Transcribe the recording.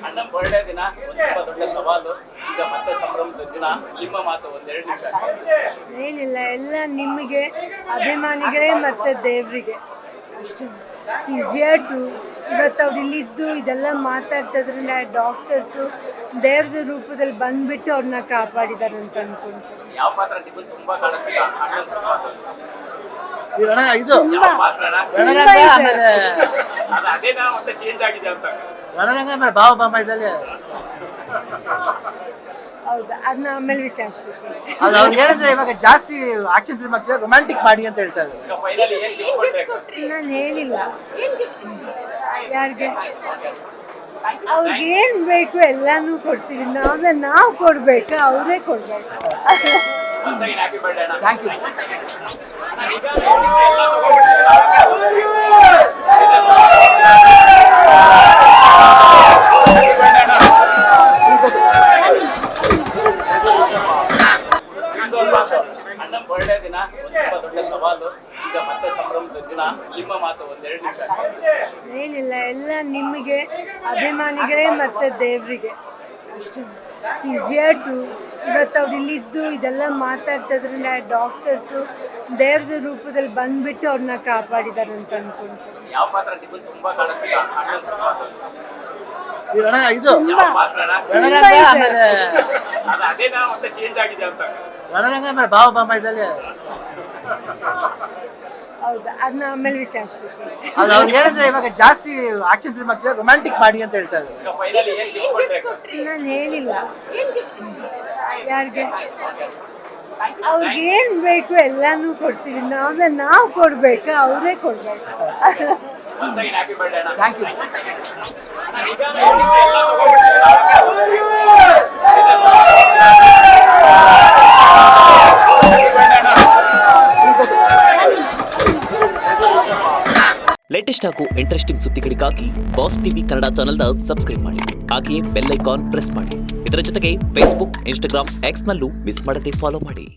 ಅಣ್ಣ ಬರ್ಡೇ ದಿನ ಒಂದು ತುಂಬಾ ದೊಡ್ಡ ಸವಾಲು. ಈಗ ಮತ್ತೆ ಸಂಭ್ರಮದ ದಿನ. ನಿಮ್ಮ ಮಾತು ಒಂದೆರಡು ನಿಮಿಷ. ಏನಿಲ್ಲ, ಎಲ್ಲ ನಿಮಗೆ ಅಭಿಮಾನಿಗಳೇ ಮತ್ತು ದೇವರಿಗೆ ಅಷ್ಟೇ. ಈಸಿಯರ್ ಟು ಇವತ್ತು ಅವ್ರು ಇಲ್ಲಿದ್ದು ಇದೆಲ್ಲ ಮಾತಾಡ್ತಿದ್ರಿಂದ ಡಾಕ್ಟರ್ಸು ದೇವ್ರದ ರೂಪದಲ್ಲಿ ಬಂದ್ಬಿಟ್ಟು ಅವ್ರನ್ನ ಕಾಪಾಡಿದ್ದಾರೆ ಅಂತ ಅನ್ಕೊಂತೀನಿ. ಯಾವ ಪಾತ್ರ ನಿಮಗೆ ತುಂಬಾ ಕಾಣಿಸ್ತಿಲ್ಲ ಅಣ್ಣನ ಸಿನಿಮಾದಲ್ಲಿ? ತುಂಬಾ ರಣರಂಗ ಆಮೇಲೆ ಅದೇನಾ ಮತ್ತೆ ಚೇಂಜ್ ಆಗಿದೆ ಅಂತ? ರಣರಂಗ ಆಮೇಲೆ ಭಾವ ಬಾಮೈದಲ್ಲಿ ಹೌದಾ, ಅದನ್ನ ಆಮೇಲೆ ವಿಚಾರಿಸ್ಕೊತೀನಿ. ಅದು ಅವ್ರು ಹೇಳಿದ್ರೆ ಇವಾಗ ಜಾಸ್ತಿ ಆಕ್ಷನ್ ಫಿಲ್ಮ್ ಆಗ್ತಿದೆ, ರೊಮ್ಯಾಂಟಿಕ್ ಮಾಡಿ ಅಂತ ಹೇಳ್ತಾ ಇದ್ದಾರೆ. ಈಗ ಫೈನಲಿ ಏನ್ ಗಿಫ್ಟ್ ಕೊಡ್ಬೇಕು? ನಾನು ಹೇಳಿಲ್ಲ ಯಾರಿಗೆ, ಅವ್ರಿಗೆ ಏನು ಬೇಕು ಎಲ್ಲನೂ ಕೊಡ್ತೀವಿ. ನಾವು ಕೊಡ್ಬೇಕು, ಅವರೇ ಕೊಡ್ಬೇಕು. Once again, happy birthday ಅಣ್ಣ. Thank you. ಅಣ್ಣ ಬರ್ಡೇ ದಿನ ಒಂದು ತುಂಬಾ ದೊಡ್ಡ ಸವಾಲು. ಈಗ ಮತ್ತೆ ಸಂಭ್ರಮದ ದಿನ. ನಿಮ್ಮ ಮಾತು ಒಂದೆರಡು ನಿಮಿಷ. ಏನಿಲ್ಲ, ಎಲ್ಲ ನಿಮಗೆ ಅಭಿಮಾನಿಗಳೇ ಮತ್ತು ದೇವರಿಗೆ ಅಷ್ಟೇ. ಈಸಿಯರ್ ಟು ಇವತ್ತು ಅವ್ರು ಇಲ್ಲಿದ್ದು ಇದೆಲ್ಲ ಮಾತಾಡ್ತಿದ್ರಿಂದ ಡಾಕ್ಟರ್ಸು ದೇವ್ರದ ರೂಪದಲ್ಲಿ ಬಂದ್ಬಿಟ್ಟು ಅವ್ರನ್ನ ಕಾಪಾಡಿದ್ದಾರೆ ಅಂತ ಅನ್ಕೊಂತೀನಿ. ಯಾವ ಪಾತ್ರ ನಿಮಗೆ ತುಂಬಾ ಕಾಣಿಸ್ತಿಲ್ಲ ಅಣ್ಣನ ಸಿನಿಮಾದಲ್ಲಿ? ತುಂಬಾ ರಣರಂಗ ಆಮೇಲೆ ಅದೇನಾ ಮತ್ತೆ ಚೇಂಜ್ ಆಗಿದೆ ಅಂತ? ರಣರಂಗ ಆಮೇಲೆ ಭಾವ ಬಾಮೈದಲ್ಲಿ ಹೌದಾ, ಅದನ್ನ ಆಮೇಲೆ ವಿಚಾರಿಸ್ಕೊತೀನಿ. ಅದು ಅವ್ರು ಹೇಳಿದ್ರೆ ಇವಾಗ ಜಾಸ್ತಿ ಆಕ್ಷನ್ ಫಿಲ್ಮ್ ಆಗ್ತಿದೆ, ರೊಮ್ಯಾಂಟಿಕ್ ಮಾಡಿ ಅಂತ ಹೇಳ್ತಾ ಇದ್ದಾರೆ. ಈಗ ಫೈನಲಿ ಏನ್ ಗಿಫ್ಟ್ ಕೊಡ್ಬೇಕು? ನಾನು ಹೇಳಿಲ್ಲ ಯಾರಿಗೆ, ಅವ್ರಿಗೆ ಏನು ಬೇಕು ಎಲ್ಲನೂ ಕೊಡ್ತೀವಿ. ನಾವು ಕೊಡ್ಬೇಕು, ಅವರೇ ಕೊಡ್ಬೇಕು. Once again, happy birthday ಅಣ್ಣ. Thank you. ಲೇಟೆಸ್ಟ್ ಹಾಗೂ ಇಂಟ್ರೆಸ್ಟಿಂಗ್ ಸುದ್ದಿಗಳಿಗಾಗಿ ಬಾಸ್ ಟಿವಿ ಕನ್ನಡ ಚಾನೆಲ್ನ ಸಬ್ಸ್ಕ್ರೈಬ್ ಮಾಡಿ. ಹಾಗೆಯೇ ಬೆಲ್ ಐಕಾನ್ ಪ್ರೆಸ್ ಮಾಡಿ. ಇದರ ಜೊತೆಗೆ ಫೇಸ್ಬುಕ್, ಇನ್ಸ್ಟಾಗ್ರಾಮ್, ಎಕ್ಸ್ನಲ್ಲೂ ಮಿಸ್ ಮಾಡದೆ ಫಾಲೋ ಮಾಡಿ.